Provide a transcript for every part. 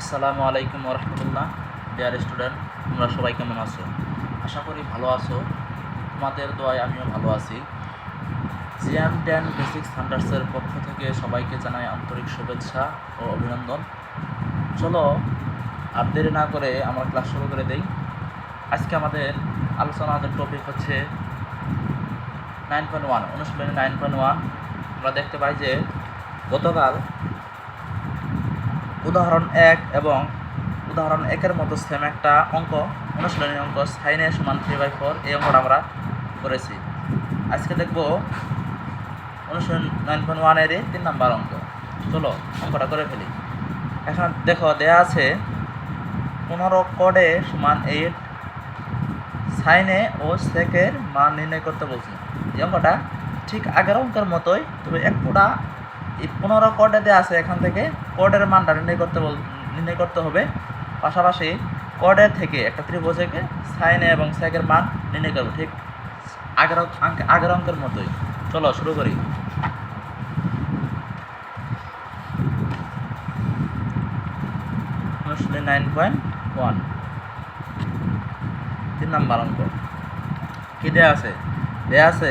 আসসালামু আলাইকুম রহমতুল্লাহ। Dear student, তোমরা সবাই কেমন আছো? আশা করি ভালো আছো। তোমাদের দোয়ায় আমিও ভালো আছি। জিএম10 বেসিক স্ট্যান্ডার্ডসের পক্ষ থেকে সবাইকে জানাই আন্তরিক শুভেচ্ছা ও অভিনন্দন। চলো আর দেরি না করে আমার ক্লাস শুরু করে দেই। আজকে আমাদের আলোচনার টপিক হচ্ছে 9.1 অনুশীলনী 9.1। আমরা দেখতে পাই যে গতকাল উদাহরণ 1 এবং উদাহরণ 1-এর মতো সেম একটা অঙ্ক, অনুশীলনী অঙ্ক sin a = 3/4, এই অঙ্কটা আমরা করেছি। আজকে দেখব অনুশীলনী 9.1-এর 3 নাম্বার অঙ্ক। চলো অঙ্কটা করে ফেলি। এখন দেখো দেয়া আছে 15 cot a = 8, sin a O sec এর মান নির্ণয় করতে বলছি। এই অঙ্কটা ঠিক আগের অঙ্কের মতোই, তবে একটুটা এই 15 cot a দেওয়া আছে, এখান থেকে কটের মানটা নির্ণয় করতে হবে। পাশাপাশি কটের থেকে একটা ত্রিভুজকে sin a এবং sec এর মান নির্ণয় করবো, ঠিক আগের অঙ্কের মতোই। চলো শুরু করি। অনুশীলনী 9.1 3 নাম্বার অঙ্ক। কি দেয়া আছে? দেয়া আছে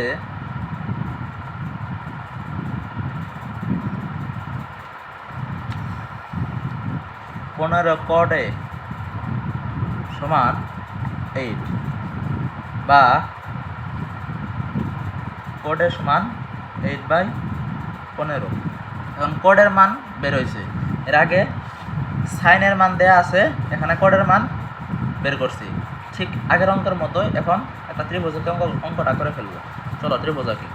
15 cot a = 8 বা cot a = 8/15। এখন কটের মান বের হয়েছে, এর আগে সাইনের মান দেয়া আছে, এখানে কটের মান বের করছি। ঠিক আগের অঙ্কের মতোই এখন একটা ত্রিভুজকে অঙ্কটা করে ফেলবো। চলো ত্রিভুজ আঁকি।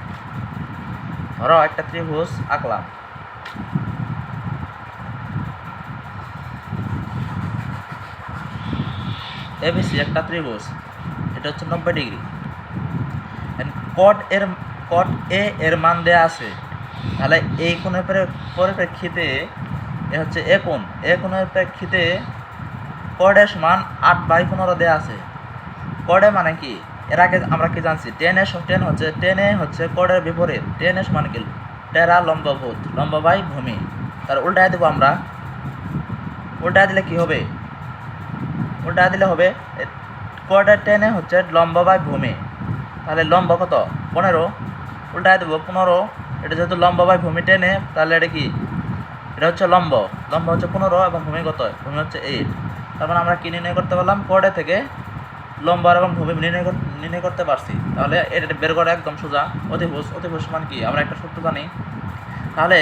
ধরো একটা ত্রিভুজ আঁকলাম। এবিসি একটা ত্রিভুজ, এটা হচ্ছে 90 ডিগ্রি। কট এ এর মান দেয়া আছে, তাহলে এই কোণের পরিপ্রেক্ষিতে এ হচ্ছে এ কোণের প্রেক্ষিতে কট এ = 8/15 দেয়া আছে। কট এ মানে কি? এর আগে আমরা কি জানছি? টেন এ হচ্ছে কটের বিপরীত। টেন এ সমান কি? টেরা লম্বভূত, লম্ব/ভূমি। তার উল্টায় দেবো আমরা। উল্টায় দিলে কি হবে? উল্টায় দিলে হবে কটের টেন এ হচ্ছে লম্ব/ভূমি, তাহলে লম্ব কত? 15। উল্টায় দেবো 15। এটা যেহেতু লম্ব/ভূমি টেনে, তাহলে এটা কি? এটা হচ্ছে লম্ব হচ্ছে 15 এবং ভূমি কত? ভূমি হচ্ছে 8। তার মানে আমরা কি নির্ণয় করতে পারলাম? কটে থেকে লম্ব এবং ভূমি নির্ণয় করতে পারছি। তাহলে এটা বের করা একদম সোজা। অতিভুজ সমান কি? আমরা একটা সূত্র জানি। তাহলে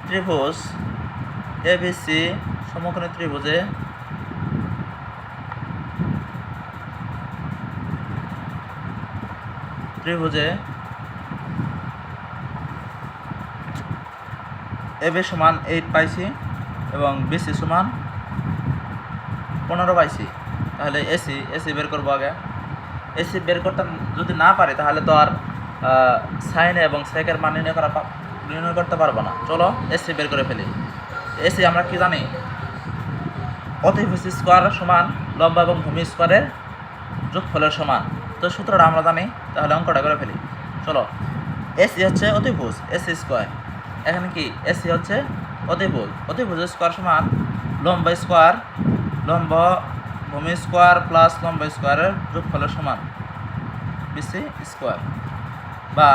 ত্রিভুজ এবিসি সমকোণী ত্রিভুজে এবি = 8 পাইছি এবং বিসি = 15 পাইছি। তাহলে এসি বের করবো আগে। এসি বের করতে যদি না পারি, তাহলে তো আর সাইন এবং সেকের মান নির্ণয় করতে পারবো না। চলো এসি বের করে ফেলি। এসি আমরা কি জানি? অতিভুজ স্কোয়ার সমান লম্ব এবং ভূমি স্কোয়ারের যোগফলের সমান। তো সূত্রটা আমরা জানি, তাহলে অঙ্কটা করে ফেলি। চলো, এসি হচ্ছে অতিভুজ, এসি স্কোয়ার। এখানে কি? এসি হচ্ছে অতিভুজ স্কোয়ার সমান লম্ব ভূমি স্কোয়ার প্লাস লম্ব স্কোয়ারের যোগফলের সমান বিসি স্কোয়ার বা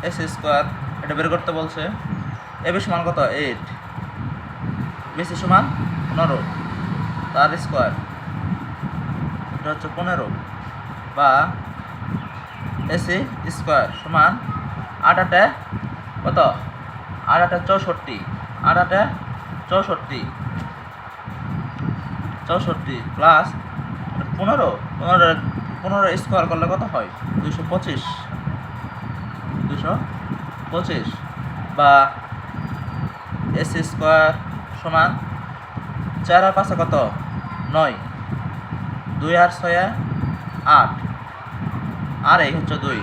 এসি স্কোয়ার। এটা বের করতে বলছে। এবি সমান কত? 8, বিসি = 15, তার স্কোয়ার, এটা হচ্ছে 15 বা এসি স্কোয়ার সমান 8 কত? 8 64, 8 64 প্লাস 15 স্কোয়ার করলে কত হয়? 225 বা এসি স্কোয়ার সমান 4 আর 5 কত? 9, 2 আর 6 8, আর এই হচ্ছে 2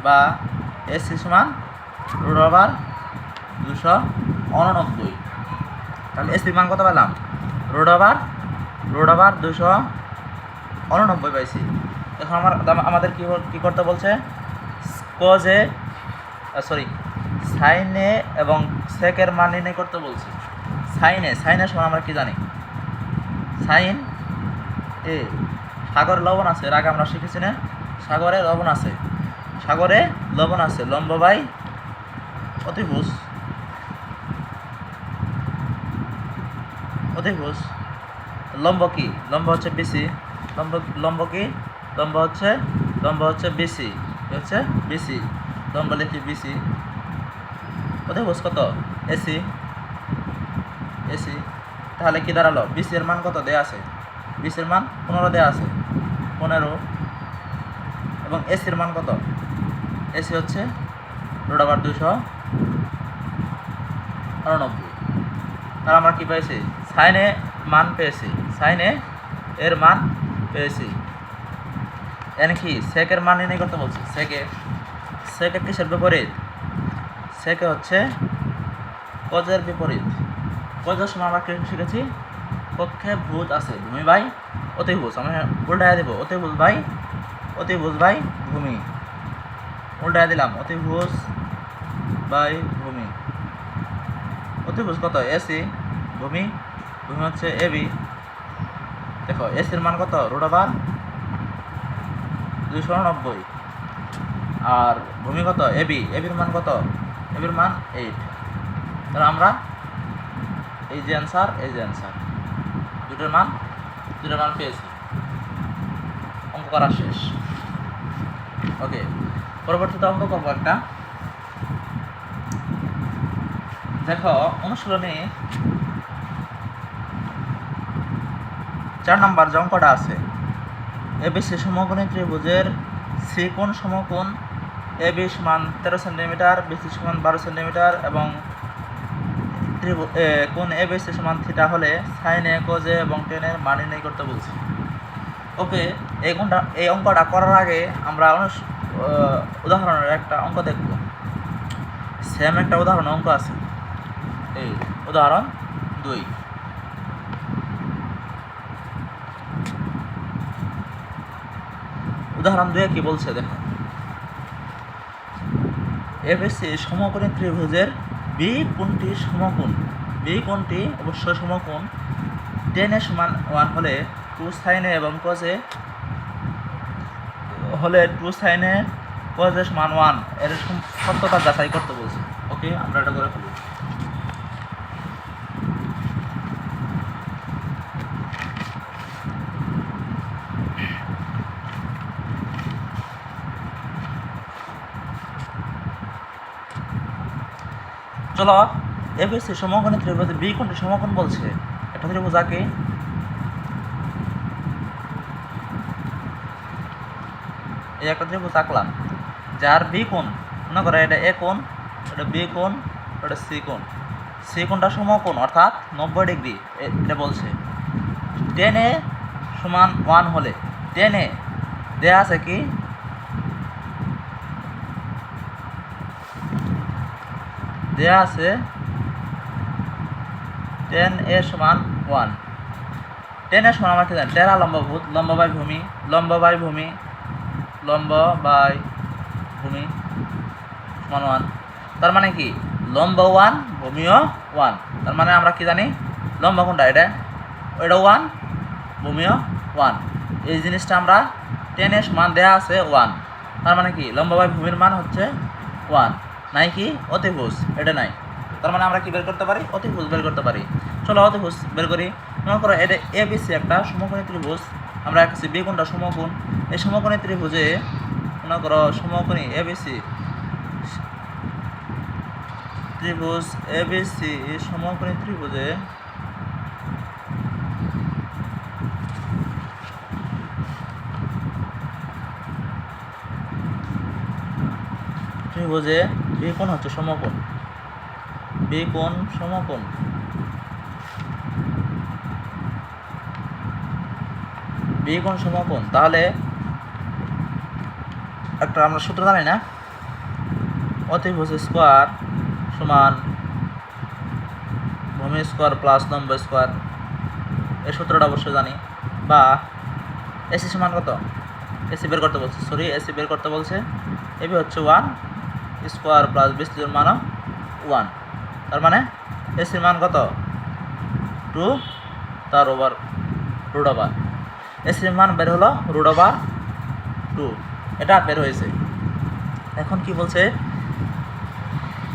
বা এসি = √289। তাহলে এসির মান কত পেলাম? √289 পাইছি। এখন আমাদের কি করতে বলছে? সাইন এ এবং সেকের মান নির্ণয় করতে বলছে। সাইনের সমান আমরা কি জানি? সাইন এ। সাগরে লবণ আছে, এর আগে আমরা শিখেছি না? সাগরে লবণ আছে, সাগরে লবণ আছে, লম্ব বাই অতিভুজ, অতিভুজ। লম্ব কি? লম্ব হচ্ছে বিসি। লম্ব কি? লম্ব হচ্ছে বিসি, হচ্ছে বিসি। লম্ব লিখি বিসি। অতিভুজ কত? AC, AC. তাহলে কি দাঁড়ালো? বিসি এর মান কত দেয়া আছে? বিসির মান 15 দেয়া আছে, 15। এবং এসির মান কত? এসি হচ্ছে √299। তাহলে আমরা কি পেয়েছি? সাইনে মান পেয়েছি, সাইনে এর মান পেয়েছি। এন কি? সেকের মান নির্ণয় করতে বলছি। সেকে কিসের বিপরীত? সেকে হচ্ছে কজের বিপরীত। কজের সময় আমরা কি শিখেছি? কক্ষে ভূত আছে, ভূমি বাই অতিভুজ। আমরা উল্টায় দেব, অতিভুজ বাই ভূমি। উল্টায় দিলাম, অতিভুজ বাই ভূমি। অতিভুজ কত? এসি। ভূমি হচ্ছে এবি। দেখো এসির মান কত? √299। আর ভূমি কত? এবির মান কত? এবির মান 8। তাহলে আমরা এই যে অ্যান্সার, দুটোর মান পেয়েছি। অঙ্ক করা শেষ। ওকে, পরবর্তীতে অঙ্ক করবো একটা। দেখো অনুশীলনী 4 নম্বর যে অঙ্কটা আছে, এবিসি সমকোণী ত্রিভুজের সি কোণ সমকোণ এবি সমান 13 সেন্টিমিটার, বিসি সমান 12 সেন্টিমিটার এবং কোণ এবিসি সমান থিটা হলে সাইন এ, কোজ এ এবং টেন এর মান নির্ণয় করতে বলছি। ওকে, এই অঙ্কটা করার আগে আমরা উদাহরণের একটা অঙ্ক দেখব। সেম একটা উদাহরণ অঙ্ক আছে। এই উদাহরণ 2। উদাহরণ 2 কি বলছে দেখো। এবিসি সমকোণী ত্রিভুজের বি কোণটি সমকোণ, বি কোণটি অবশ্যই সমকোণ। টেন এ সমান 1 হলে 2 সাইন এ এবং কোজ এ হলে 2 সাইন এ কোজ এ সমান 1 এর সত্যতা যাচাই করতে বলছে। ওকে, আমরা এটা করে ফেলি। চলো, এবিসি সমকোণী ত্রিভুজের বি কোণটি সমকোণ বলছে। একটা ত্রিভুজ আঁকি। এই একটা ত্রিভুজ আঁকলাম যার বি কোণ, মনে করো এটা এ কোণ, এটা বি কোণ, এটা সি কোণ। সি কোণটা সমকোণ অর্থাৎ 90 ডিগ্রি এটা বলছে। টেন এ সমান 1 হলে, টেন এ দেয়া আছে কি? দেয়া আছে 10 এ সমান 1। 10 এর সমান আমরা কি জানি? টেরা লম্বভূত, লম্ব বাই ভূমি সমান 1। তার মানে কি? লম্ব 1, ভূমিও 1। তার মানে আমরা কি জানি? লম্ব কোনটা? এটা 1, ভূমিও 1। এই জিনিসটা আমরা 10 এর সমান দেয়া আছে 1। তার মানে কি? লম্ব বাই ভূমির মান হচ্ছে 1। নাই কি? অতিভুজ এটা নাই। তার মানে আমরা কি বের করতে পারি? অতিভুজ বের করতে পারি। চলো অতিভুজ বের করি। মনে করো এটা এবিসি একটা সমকোণী ত্রিভুজ, আমরা এঁকেছি বি কোণটা সমকোণ। এই সমকোণী ত্রিভুজে মনে করো সমকোণী এবিসি, ত্রিভুজ এবিসি সমকোণী ত্রিভুজে বি কোণ হচ্ছে সমকোণ, বি কোণ সমকোণ। বি কোণ সমকোণ, তাহলে একটা আমরা সূত্র জানি না? অতিভুজ স্কোয়ার সমান ভূমি স্কোয়ার প্লাস লম্ব স্কোয়ার। এই সূত্রটা অবশ্যই জানি। বা এসি সমান কত? এসি বের করতে বলছে। এবি হচ্ছে 1 স্কোয়ার প্লাস বিসির মানও 1। তার মানে এসির মান কত? টু তার ওভার রুট ওভার এসির মান বের হলো রুট ওভার টু, এটা বের হয়েছে। এখন কি বলছে,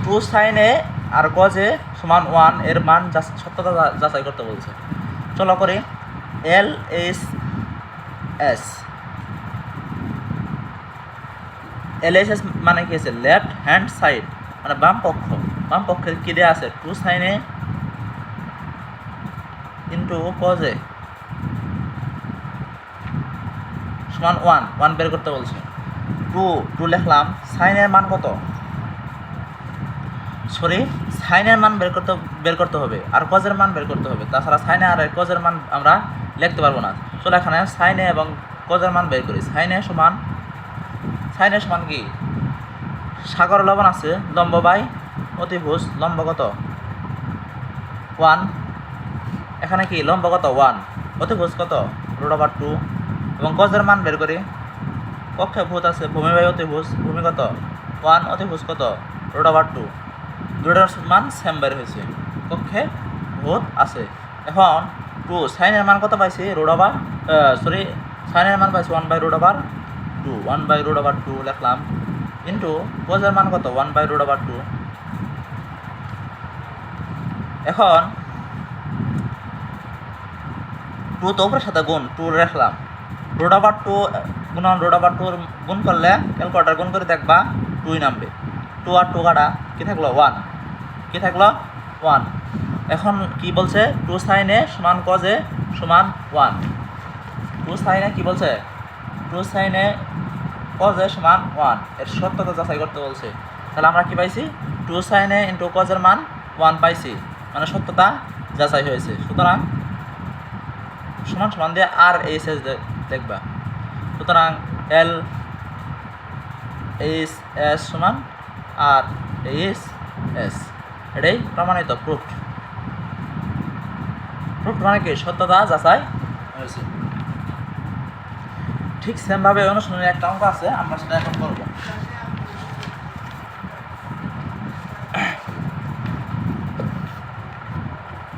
টু সাইন এ আর কজ এ সমান 1 এর মান সত্যতা যাচাই করতে বলছে। চলো করি। L S S L S S মানে কি আছে, লেফট হ্যান্ড সাইড মানে বাম পক্ষ। বাম পক্ষের কি দেওয়া আছে, two sine A into cos A সমান 1 বের করতে বলছে। টু লিখলাম, সাইনের মান কত, সরি সাইনের মান বের করতে হবে আর কজের মান বের করতে হবে, তাছাড়া সাইনে আর কজের মান আমরা লিখতে পারবো না। চলো এখানে সাইনে এবং কজের মান বের করি। সাইনে সমান কি, সাগর লবণ আছে, লম্ব বাই অতিভুজ, লম্ব কত 1, এখানে কি লম্ব কত 1, অতিভুজ কত রুট ওভার 2, এবং কজের মান বের করি। কক্ষে ভূত আছে, ভূমি বাই অতিভুজ, ভূমি কত 1, অতিভুজ কত রুট ওভার 2, দুটার মান সেম বের হয়েছে। কক্ষে ভূত আছে। এখন টু সাইনের মান কত পাইছি, রুট ওভার সাইনের মান পাইছি 1 by root over 2, 1 by root over 2 লিখলাম, ইন্টু কজের মান কত 1 বাই রুট ওভার 2। এখন টু তো উপরের সাথে গুণ, 2 রাখলাম, রুট ওভার 2 গুণন রুট ওভার 2 গুণ করলে ক্যালকুলেটার গুণ করে দেখবা 2 নামবে। 2 আর 2 কাটা কি থাকলো 1, কি থাকলো 1। এখন কি বলছে, টু সাইনে সমান কজে সমান 1। টু সাইনে কি বলছে, টু সাইনে কজে সমান 1 এর সত্যতা যাচাই করতে বলছে। তাহলে আমরা কি পাইছি, টু সাইনে ইন্টু কজের মান 1 পাইছি, মানে সত্যতা যাচাই হয়েছে। সুতরাং সমান দিয়ে আর এইচ এস দেখবা। সুতরাং এল এইচ এস সমান আর এইচ এস, এটাই প্রমাণিত, প্রুফড মানে কি, সত্যতা যাচাই হয়েছে। ঠিক সেমভাবে অনুশীলনের একটা অঙ্ক আছে, আমরা সেটা এখন করব।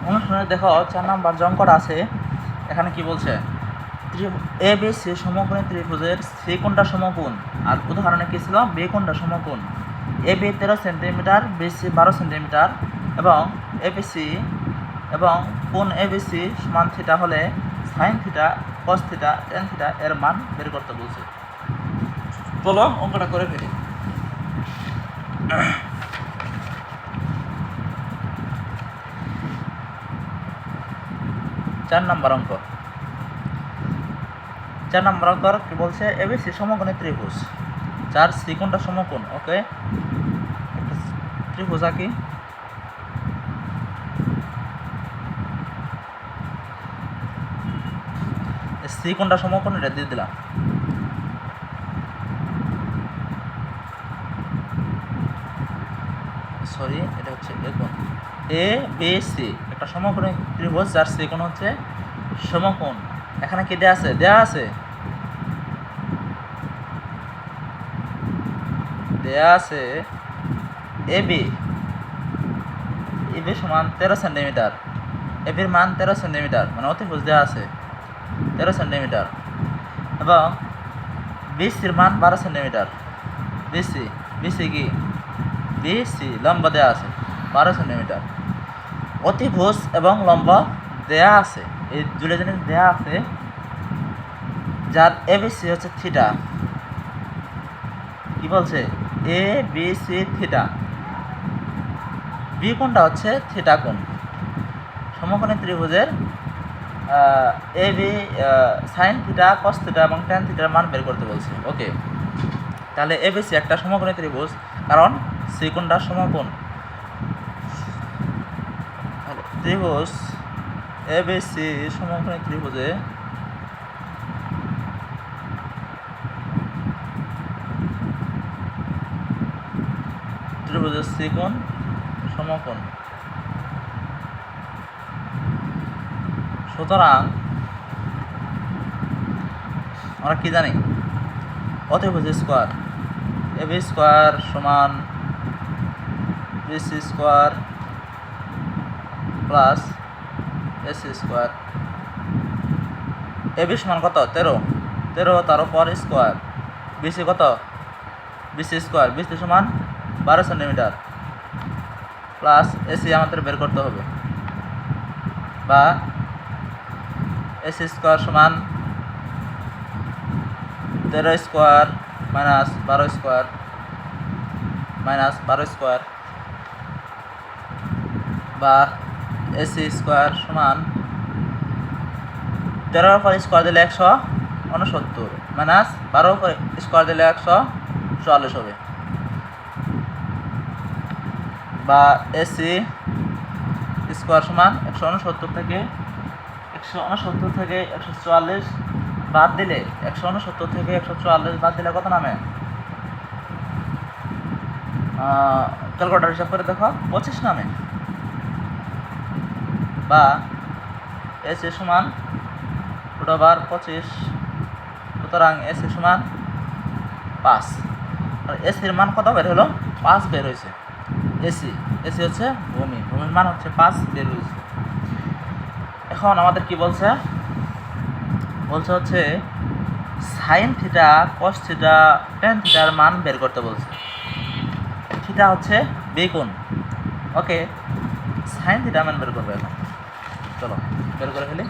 অনুশীলনে দেখো 4 নম্বর যে অঙ্কটা আছে, এখানে কি বলছে, এ বি সি সমকোণী ত্রিভুজের সি কোণটা সমকোণ, আর উদাহরণে কি ছিল, বি কোণটা সমকোণ। A B 13 centimetre, B C 12 centimetre, এবং এবিসি এবং কোণ এবিসি সমান থিটা হলে sine theta, cos theta, tan theta এর মান বের করতে বলছে। চলো অঙ্কটা করে ফেলি। 4 নম্বর অঙ্ক। 4 নম্বর অঙ্ক কি বলছে, এবিসি সমকোণী ত্রিভুজ, যার সি কোণটা সমকোণ। ওকে, একটা ত্রিভুজ আঁকি। সি কোণটা সমকোণ, এটা দিয়ে দিলাম। সরি, এটা হচ্ছে এ কোণ, এ বি সি একটা সমকোণী ত্রিভুজ, যার সি কোণ হচ্ছে সমকোণ। এখানে কি দেয়া আছে, দেয়া আছে এবি সমান 13 সেন্টিমিটার, এবির মান 13 সেন্টিমিটার, মানে অতিভুজ দেওয়া আছে 13 সেন্টিমিটার, এবং বিসির মান 12 সেন্টিমিটার। বিসি কি, বিসি লম্ব দেওয়া আছে 12 সেন্টিমিটার। অতিভুজ এবং লম্ব দেয়া আছে, এই দুটো জিনিস দেয়া আছে, যার এবিসি হচ্ছে থিটা। কি বলছে, A B C theta, B কোণটা হচ্ছে থিটা কোণ। সমকোণী ত্রিভুজের A B sine theta, cos theta এবং ট্যান থিটার মান বের করতে বলছে। ওকে, তাহলে এবিসি একটা সমকোণী ত্রিভুজ, কারণ সি কোণটা সমকোণ। ত্রিভুজ এবিসি সমকোণী ত্রিভুজে সি কোণ সমকোণ। সুতরাং আমরা কি জানি, অতিভুজ স্কোয়ার এবি স্কোয়ার সমান BC square plus AC square. A বিশ মান কত? 13, 13 তার উপর স্কোয়ার। বিসি কত? বিসি স্কোয়ার, বিসি সমান 12 সেন্টিমিটার প্লাস এসি আমাদের বের করতে হবে, বা এসি স্কোয়ার সমান 13 square minus 12 square minus 12 square, বা এসি স্কোয়ার সমান 13 উপর স্কোয়ার দিলে 169 মাইনাস 12 উপর স্কোয়ার দিলে 144 হবে, বা এসি স্কোয়ার সমান 169 থেকে 144 বাদ দিলে 169 থেকে 144 বাদ দিলে কত নামে? ক্যালকুলেটর হিসাব করে দেখো 25 নামে, বা এসি সমান √25, সুতরাং এসি সমান 5। আর এসির মান কত বের হলো? 5 বের হয়েছে। এসি হচ্ছে ভূমির মান হচ্ছে 5 বের হয়েছে। এখন আমাদের কি বলছে হচ্ছে sign theta, cos theta, ten থিটার মান বের করতে বলছে। থিটা হচ্ছে বেগুন, ওকে। সাইন থিটা মান বের করবে এখন, চলো বের করে ফেলি।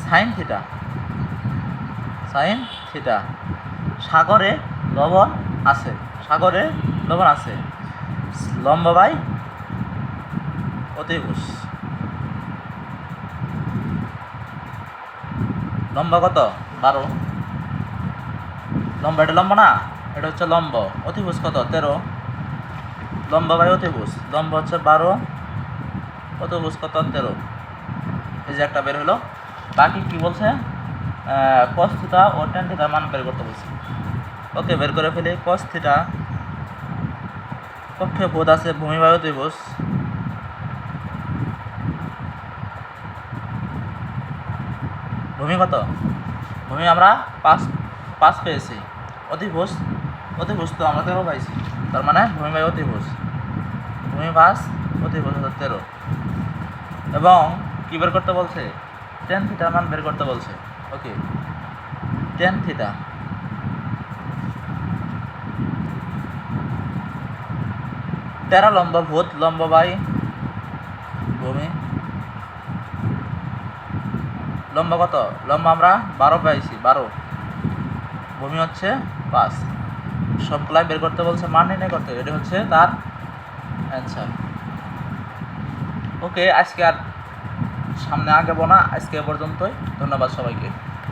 সাইন থিটা, সাগরে লবণ আছে, লম্ব বাই অতিভুজ। লম্ব কত? 12। লম্ব, এটা লম্ব না, এটা হচ্ছে লম্ব। অতিভুজ কত? 13। লম্ব বাই অতিভুজ, লম্ব হচ্ছে 12, অতিভুজ কত? 13। এই যে একটা বের হলো। বাকি কি বলছে? কস থিটা ও টেন থিটার মান বের করতে বলছে। ওকে, বের করে ফেলি। কস থিটা, কক্ষে পদ আছে ভূমি বাই অতিভুজ, ভূমি কত? ভূমি আমরা 5 পেয়েছি। অতিভুজ তো আমরা 13 পাইছি, তার মানে ভূমি বাই অতিভুজ, ভূমি 5, অতিভুজ 13। এবং কি বের করতে বলছে? টেন থিটার মান বের করতে বলছে। ওকে, টেন থিটা, তেরা লম্ব ভূত, লম্ব বাই ভূমি। লম্ব কত? লম্ব আমরা 12 পাইছি, 12। ভূমি হচ্ছে 5। সবগুলাই বের করতে বলছে, মান নির্ণয় করতে। এটি হচ্ছে তার অ্যান্সার। ওকে, আজকে আর সামনে আগাবো না, আজকে এ পর্যন্তই। ধন্যবাদ সবাইকে।